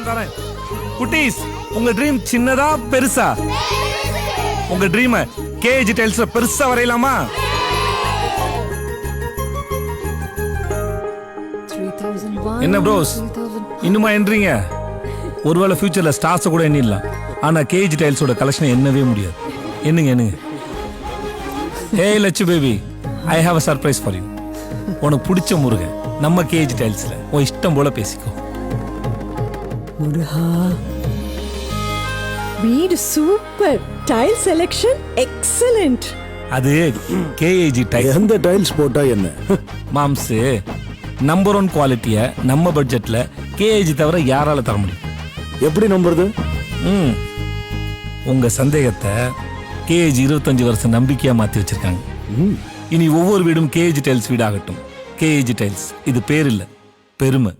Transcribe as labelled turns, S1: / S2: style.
S1: தரேன். குட்டீஸ், உங்க ட்ரீம் சின்னதா பெருசா? உங்க ட்ரீம் கேஜி டைல்ஸ்ல பெருசா வரையலாமா?
S2: 3001.
S1: என்ன ப்ரோஸ்,
S2: 3000.
S1: இன்னுமா எண்றீங்க? ஒருவேளை ஃபியூச்சர்ல ஸ்டார்ஸ் கூட எண்ணிடலாம். ஆனா கேஜி டைல்ஸோட கலெக்ஷனை எண்ணவே முடியாது. என்னங்க hey Lakshu baby, I have a surprise for you. உனக்கு பிடிச்ச முருகன் நம்ம கேஜி டைல்ஸ்ல உன் இஷ்டம் போல பேசிக்கோ.
S3: முருகா, வீடு சூப்பர், டைல் செலெக்ஷன் எக்ஸலென்ட்.
S1: அது கேஏஜி டைல்.
S4: எந்த டைல்ஸ் போட்டா என்ன?
S1: மாம்ஸ், நம்பர் 1 குவாலிட்டிய நம்ம பட்ஜெட்ல கேஏஜி தவிர யாரால தர முடியும்?
S4: எப்படி நம்புறது?
S1: உங்க சந்தேகத்தை கேஏஜி 25 வருஷம் நம்பிக்கையா மாத்தி வச்சிருக்காங்க. இனி ஒவ்வொரு வீடும் கேஏஜி டைல்ஸ் வீடாகட்டும். கேஏஜி டைல்ஸ், இது பேர் இல்ல, பெருமை.